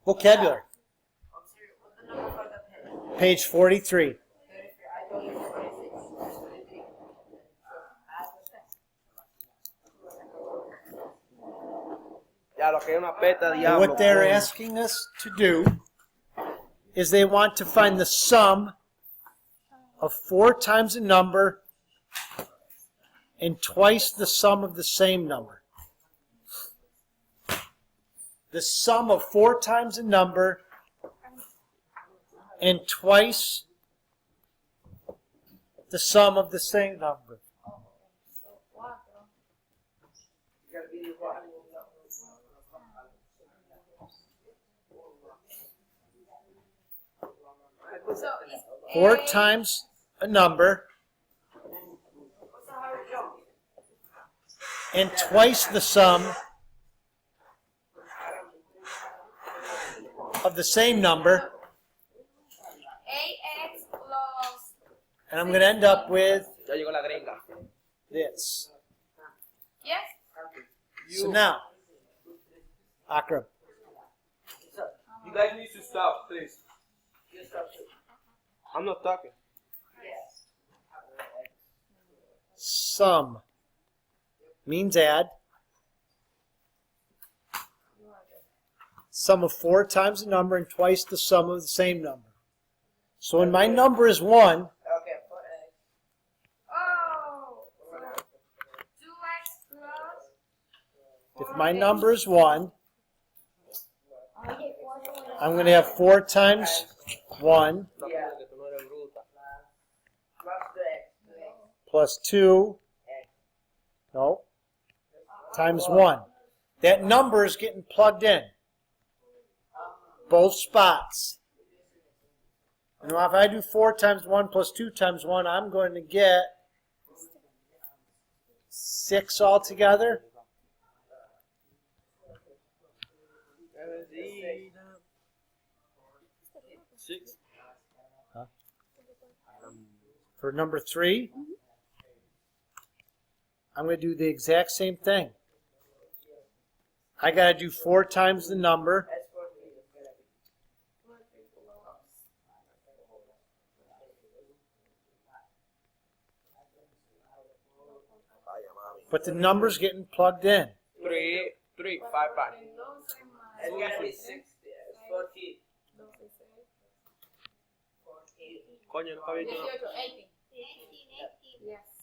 Vocabulary. Page 43. What they're asking us to do is they want to find the sum of 4 times a number and twice the sum of the same number. The sum of 4 times a number and twice the sum of the same number. So 4 times a number and twice the sum of the same number. AX plus. And I'm going to end up with this. Yes? So now, Akram, You guys need to stop, please. I'm not talking. sum means add. Sum of 4 times the number and twice the sum of the same number. So when my number is 1, Oh, 2x plus. if my number is 1, I'm going to have 4 times 1 plus 2, no, times 1. That number is getting plugged in. Both spots. And if I do 4 times 1 plus 2 times 1, I'm going to get 6 altogether. Huh? For number 3, I'm going to do the exact same thing. I got to do 4 times the number. But the number's getting plugged in. 3, 5, 5. It's gonna be 6, 14. Coño, no cabía yo. 18. Yes.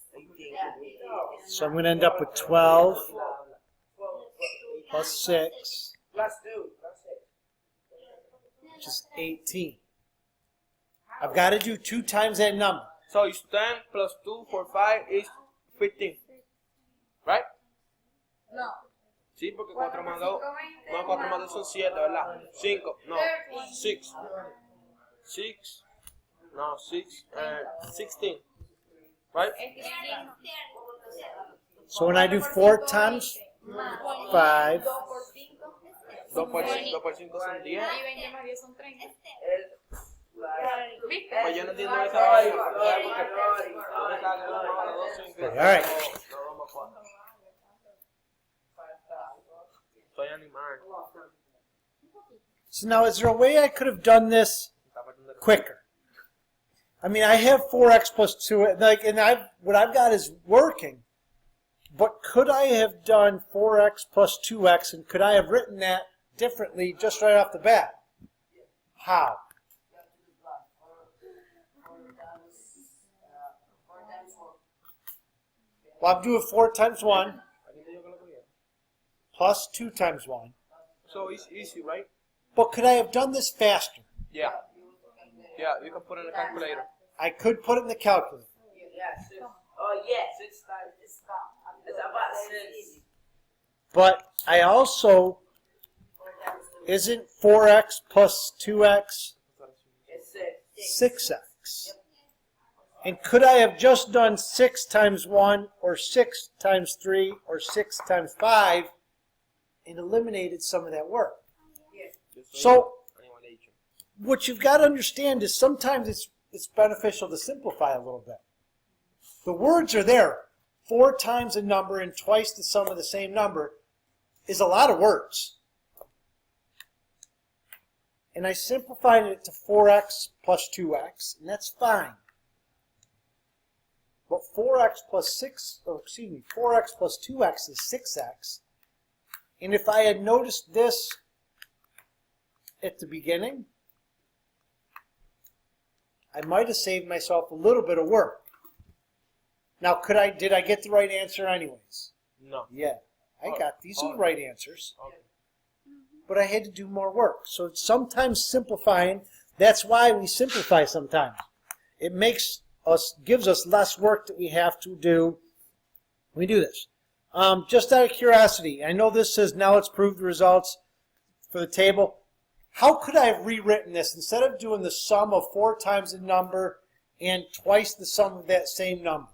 So I'm going to end up with 12 plus 6, Plus 2. which is 18. I've got to do 2 times that number. So it's 10 plus 2 for 5 is 15. Right? No. Sí, porque 4 más 2. No, 4 más 2 son 7, ¿verdad? 5. No. 6. 6. No, 6. 16. Right? So when I do 4 times 5, 2 por 5 son 10. Y 20 más 10 son 30. ¿Viste? Pues yo no entiendo esa vaina. all right. Soy animal. So now is there a way I could have done this quicker? I mean, I have 4x plus 2, like, and what I've got is working. But could I have done 4x plus 2x, and could I have written that differently just right off the bat? How? Well, I'm doing 4 times 1 plus 2 times 1. So it's easy, right? But could I have done this faster? Yeah. Yeah, you can put it in a calculator. I could put it in the calculator. Yes. Oh, yes. It's about 6. But I also, isn't 4x plus 2x It's 6x? And could I have just done 6 times 1 or 6 times 3 or 6 times 5 and eliminated some of that work? So what you've got to understand is sometimes it's beneficial to simplify a little bit. The words are there. 4 times a number and twice the sum of the same number is a lot of words. and I simplified it to 4x plus 2x, and that's fine. But 4x plus 2x is 6x. And if I had noticed this at the beginning, I might have saved myself a little bit of work. Now, did I get the right answer anyways? No. Yeah, I got these are the right answers. Okay. But I had to do more work. So sometimes simplifying, that's why we simplify sometimes. It gives us less work that we have to do. We do this. Just out of curiosity, I know this says now let's prove the results for the table. How could I have rewritten this instead of doing the sum of 4 times the number and twice the sum of that same number?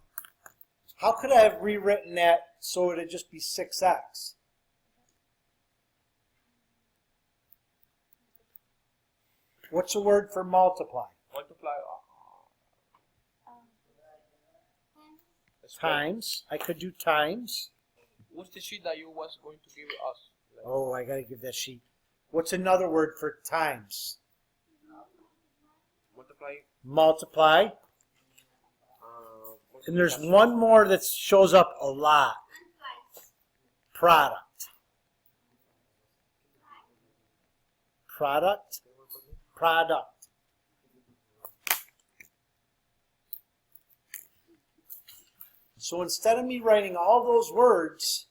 How could I have rewritten that so it would just be 6x? What's the word for multiply? Multiply. Times. I could do times. What's the sheet that you was going to give us? Like, Oh, I got to give that sheet. What's another word for times? multiply. Multiply. And there's one more that shows up a lot. Product. Product. Product. So instead of me writing all those words,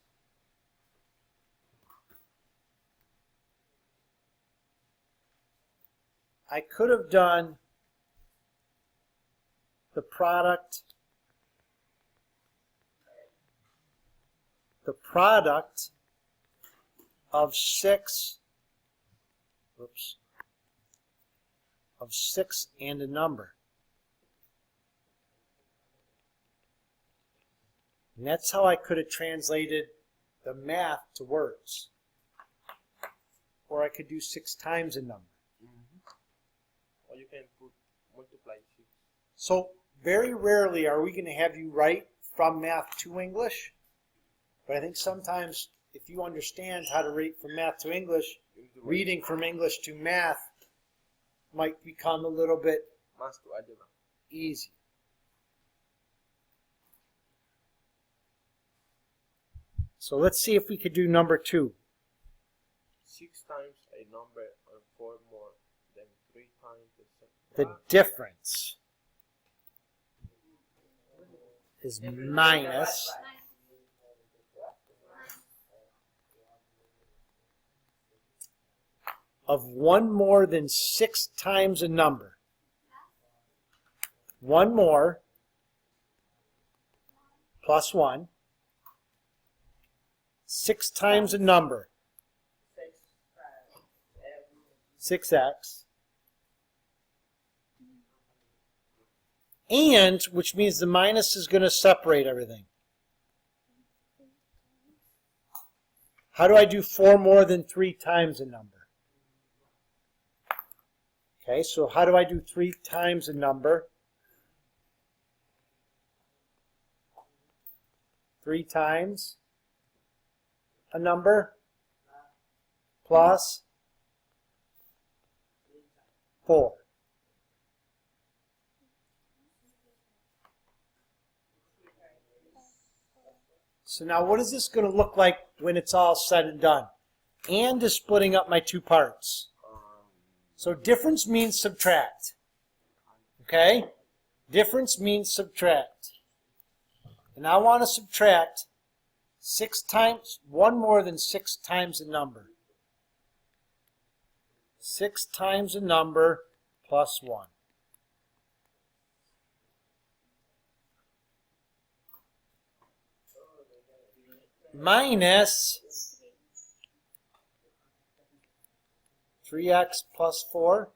I could have done the product of 6 and a number. And that's how I could have translated the math to words. Or I could do 6 times a number. Or you can put multiply. So very rarely are we going to have you write from math to English. But I think sometimes if you understand how to read from math to English, reading from English to math might become a little bit easy. So let's see if we could do number 2. 6 times a number and 4 more than 3 times the The second. difference is minus of 1 more than 6 times a number. 1 more plus 1. 6 times a number. 6x. And, which means the minus is going to separate everything. How do I do 4 more than 3 times a number? Okay, so how do I do 3 times a number? 3 times a number plus 4. So now what is this going to look like when it's all said and done? And is splitting up my 2 parts. So difference means subtract. Okay? Difference means subtract. And I want to subtract 6 times, 1 more than 6 times a number. 6 times a number plus 1. Minus 3x plus 4.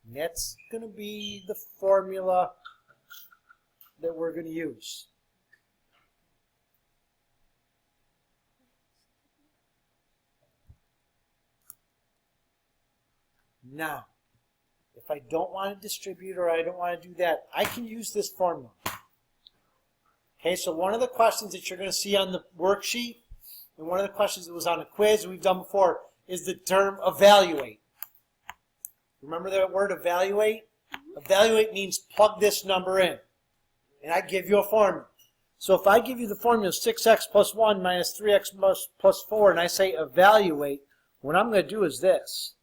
And that's going to be the formula that we're going to use. Now, if I don't want to distribute or I don't want to do that, I can use this formula. Okay, so one of the questions that you're going to see on the worksheet and one of the questions that was on the quiz we've done before is the term evaluate. Remember that word evaluate? Evaluate means plug this number in. And I give you a formula. So if I give you the formula 6x plus 1 minus 3x plus 4, and I say evaluate, what I'm going to do is this.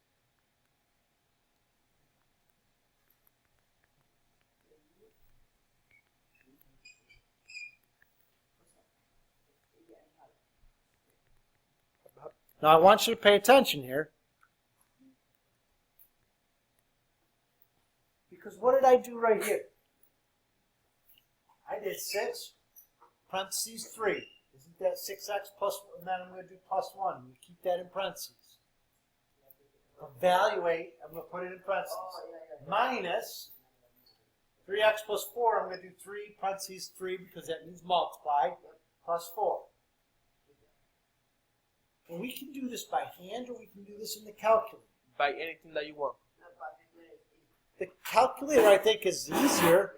Now I want you to pay attention here. Because what did I do right here? I did 6, parentheses 3. Isn't that 6x plus, and then I'm going to do plus 1. We keep that in parentheses. Evaluate, I'm going to put it in parentheses. Minus 3x plus 4, I'm going to do 3 parentheses 3 because that means multiply, plus 4. And we can do this by hand or we can do this in the calculator. By anything that you want. The calculator, I think, is easier.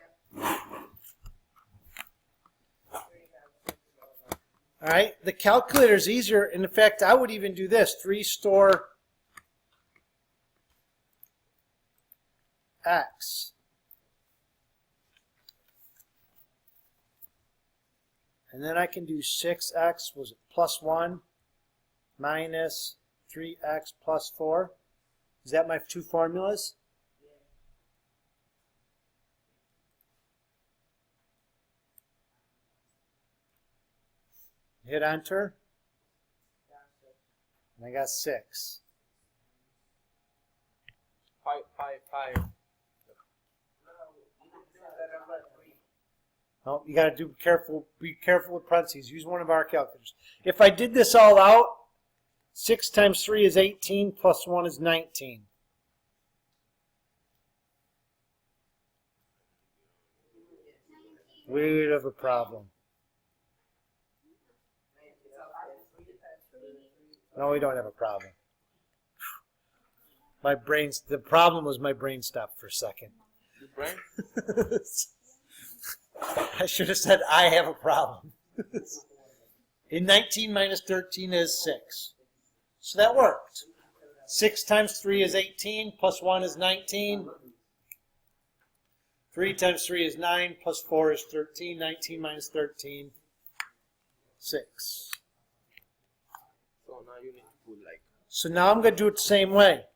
All right, the calculator is easier. And in fact, I would even do this: 3 store x. And then I can do 6x, was it plus 1, minus 3x plus 4. Is that my two formulas? Hit enter. And I got 6. 5, 5, 5. No, you got to do careful. Be careful with parentheses. Use one of our calculators. If I did this all out, 6 times 3 is 18, plus 1 is 19. We would have a problem. No, we don't have a problem. My brain's, the problem was my brain stopped for a second. Your brain? I should have said I have a problem. In 19 minus 13 is 6. So that worked. 6 times 3 is 18, plus 1 is 19. 3 times 3 is 9, plus 4 is 13. 19 minus 13, 6. So now you need to put like... So now I'm going to do it the same way.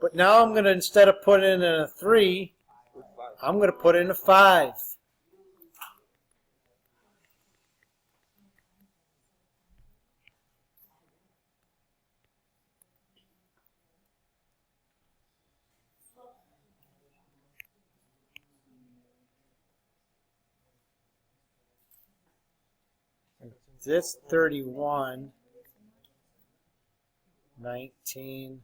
But now I'm going to, instead of putting in a 3, Put 5. I'm going to put in a 5. This 31, 19.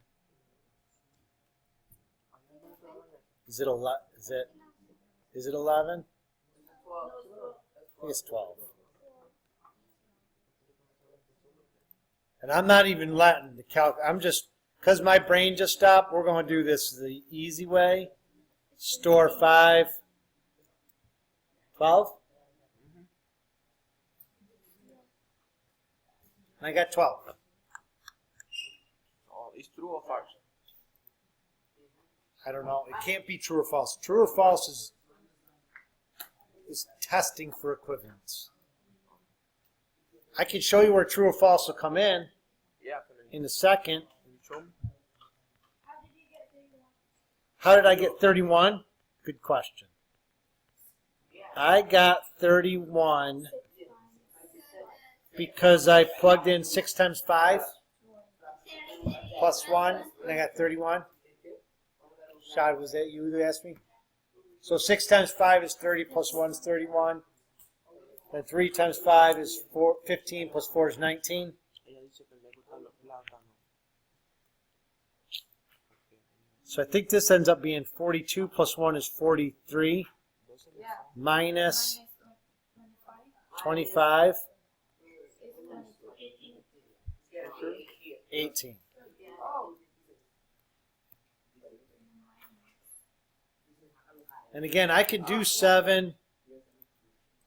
Is it 11? Is it 11? I think it's 12. And I'm not even letting the calc. I'm just, because my brain just stopped, we're going to do this the easy way. Store 5. 12? And I got 12. Oh, it's true or false? I don't know. It can't be true or false. True or false is testing for equivalence. I can show you where true or false will come in a second. Can you show me? How did I get 31? Good question. I got 31 because I plugged in 6 times 5 plus 1, and I got 31. Shad, was that you who asked me? So 6 times 5 is 30 plus 1 is 31. Then 3 times 5 is 15 plus 4 is 19. So I think this ends up being 42 plus 1 is 43 minus 25, 18. And again, I could do 7,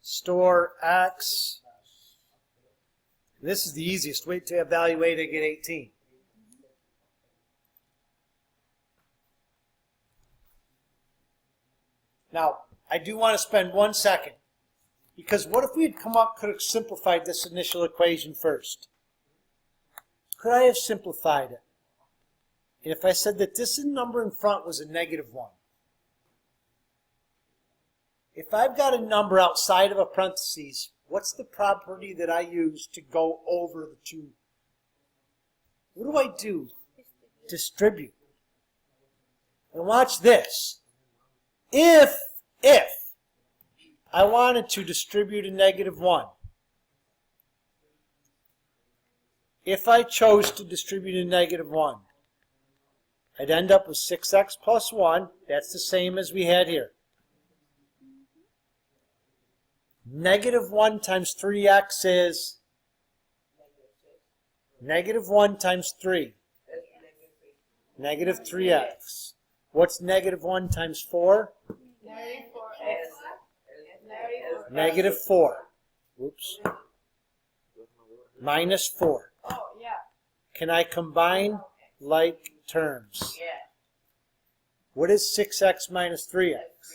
store x, This is the easiest way to evaluate and get 18. Now, I do want to spend 1 second, because what if we had could have simplified this initial equation first? Could I have simplified it? And if I said that this number in front was a -1, if I've got a number outside of a parentheses, what's the property that I use to go over the two? What do I do? Distribute. And watch this. If I wanted to distribute a -1, if I chose to distribute a -1, I'd end up with 6x plus 1. That's the same as we had here. -1 times 3x is -1 times 3. -3x. What's -1 times 4? -4. Oops. -4. Oh, yeah. Can I combine like terms? Yeah. What is 6x minus 3x?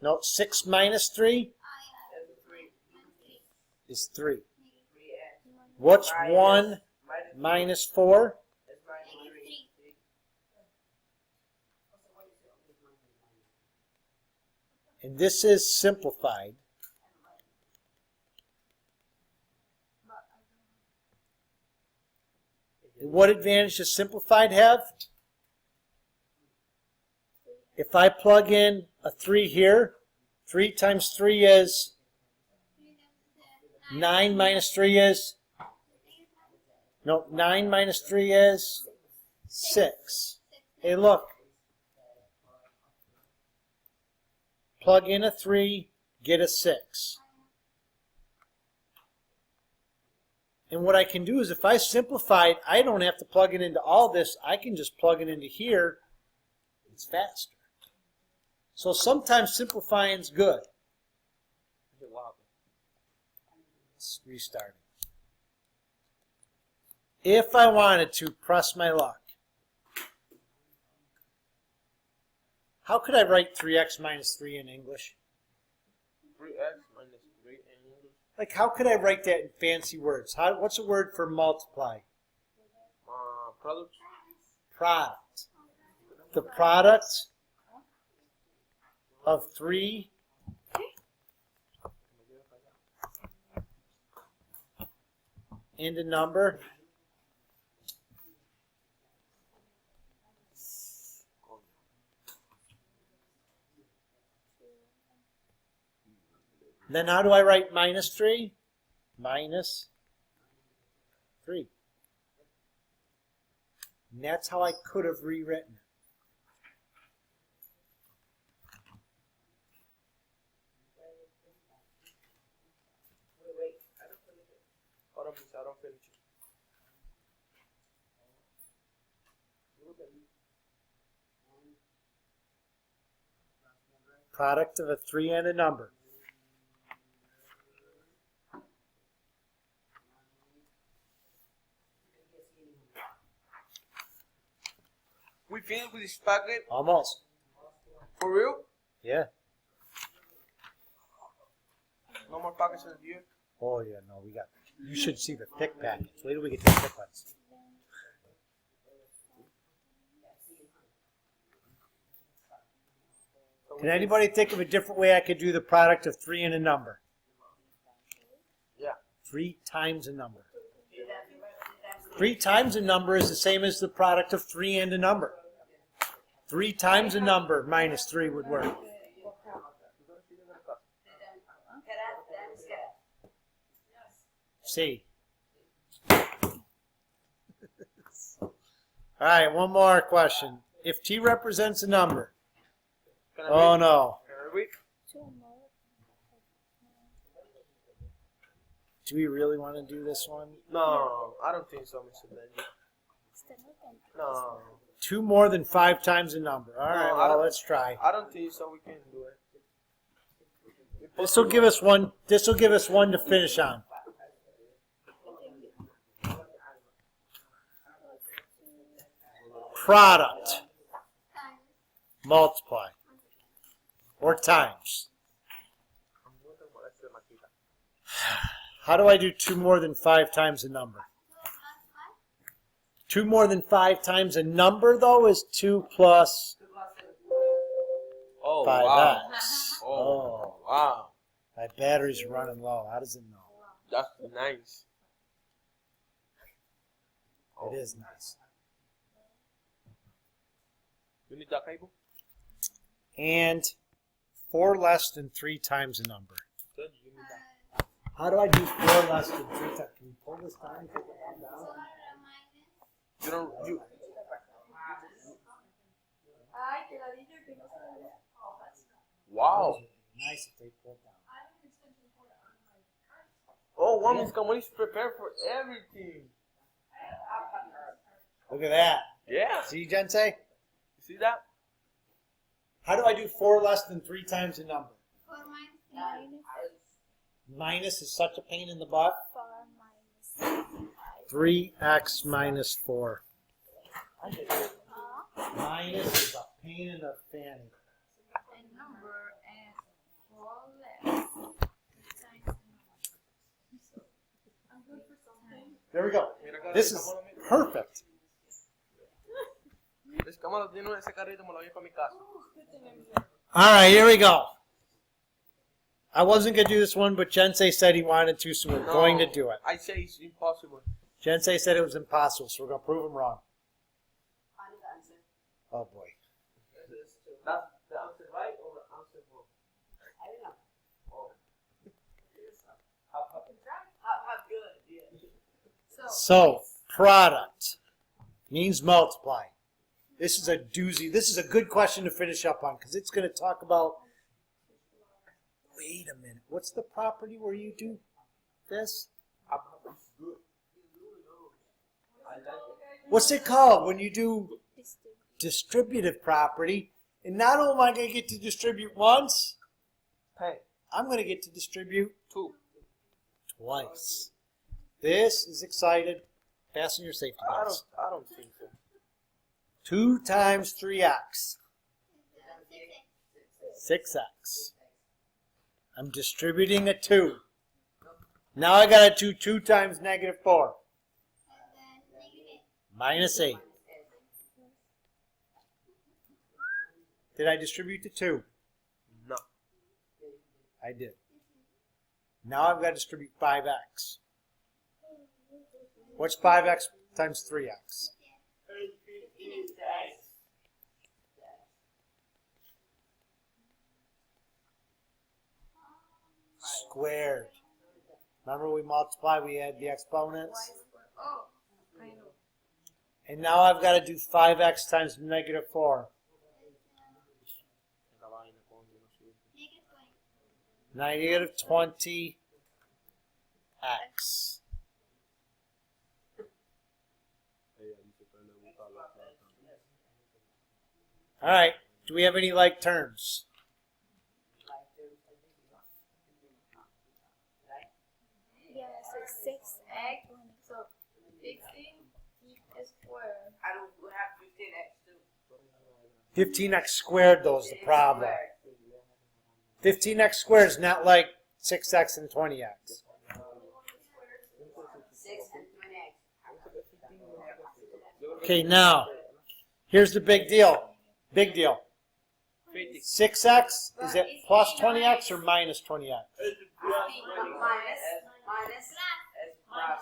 No, 6 minus 3 is 3. What's 1 minus 4? And this is simplified. And what advantage does simplified have? If I plug in a 3 here, 3 times 3 is 9 minus 3 is? No, 9 minus 3 is 6. Hey, look. Plug in a 3, get a 6. And what I can do is if I simplify it, I don't have to plug it into all this. I can just plug it into here. It's faster. So sometimes simplifying is good. Let's restart it. If I wanted to press my luck, how could I write 3x minus 3 in English? 3x minus 3 in English. Like, how could I write that in fancy words? What's a word for multiply? Product. Product. The product of 3 and a number then how do I write minus 3? Minus 3. And that's how I could have rewritten it. Hold on, please, I don't finish it. Product of a 3 and a number. We finished with this packet? Almost. For real? Yeah. No more packets in here? Oh yeah, no, we got. You should see the thick packets. Wait till we get to the thick ones. Can anybody think of a different way I could do the product of 3 and a number? Yeah. 3 times a number. 3 times a number is the same as the product of 3 and a number. 3 times a number minus 3 would work. See. All right, one more question. If t represents a number. Oh no. Do we really want to do this one? No, I don't think so, Mr. Benji. No. 2 more than 5 times a number. All right, well, let's try. I don't think so. We can do it. This will give us one. This will give us one to finish on. product, multiply, or times. How do I do 2 more than 5 times a number? 2 more than 5 times a number, though, is 2 plus Oh, 5x. wow. Oh, Oh, wow. my battery's running low. How does it know? That's nice. It is nice. You need that cable? And 4 less than 3 times a number. Good, you need that. How do I do 4 less than 3 times? Can you pull this down? Take it down? You don't, you, Ay, que ladillo que no se wow. Nice if they pull it down. Oh, wow, Miss Kamali's prepared for everything. Look at that. Yeah. See, Jensei? You see that? How do I do 4 less than 3 times a number? 4 minus Minus is such a pain in the butt. 4 minus 3x minus 4. Minus is a pain in the fanny. a number and 4 less times I'm good for something. There we go. This is perfect. Miss Kamala tiene ese carrito, me lo llevo para mi casa. All right, here we go. I wasn't going to do this one, but Jensei said he wanted to, so we're going to do it. I say it's impossible. Jensei said it was impossible, so we're going to prove him wrong. Oh, boy. That's the answer right or the answer wrong? I don't know. Oh. How good, yeah. So, product means multiply. This is a doozy. This is a good question to finish up on because it's going to talk about. Wait a minute. What's the property where you do this? What's it called when you do distributive property? And not only am I going to get to distribute once, Hey, I'm going to get to distribute 2. twice. This is excited. Fasten your safety belts. I don't think so. 2 times 3x. 6x. I'm distributing a 2. Now I got to do 2 times negative 4. Minus 8. Did I distribute the 2? No. I did. Now I've got to distribute 5x. What's 5x times 3x? Squared. Remember we multiply, we add the exponents? Oh, I know. And now I've got to do 5x times negative 4. Negative 20x. All right. Do we have any like terms? Yes, it's 6x. So 15 is square. I don't have 15x too. 15x squared, though, is the problem. 15x squared is not like 6x and 20x. 6 and 20x. Okay, now, here's the big deal. Big deal. 6x, is it plus 20x or minus 20x?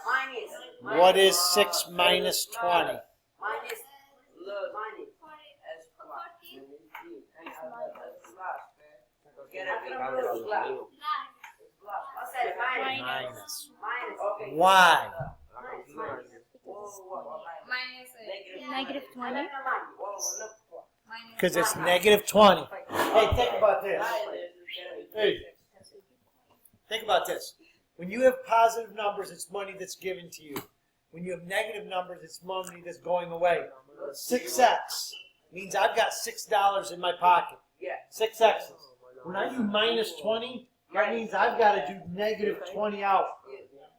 Minus. What is 6 minus 20? Minus. Look. Minus. Get everything plus. I said minus. Minus. Minus. Okay. Why? Minus negative 20. Minus Because it's negative 20. Hey, think about this. Hey, think about this. When you have positive numbers, it's money that's given to you. When you have negative numbers, it's money that's going away. 6x means I've got $6 in my pocket. Yeah. 6 x's. When I do minus 20, that means I've got to do negative 20 out.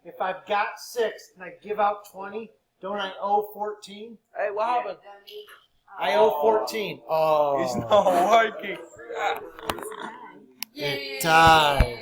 If I've got 6 and I give out 20, don't I owe 14? Hey, what happened? I owe 14. Oh. It's not working. It tied.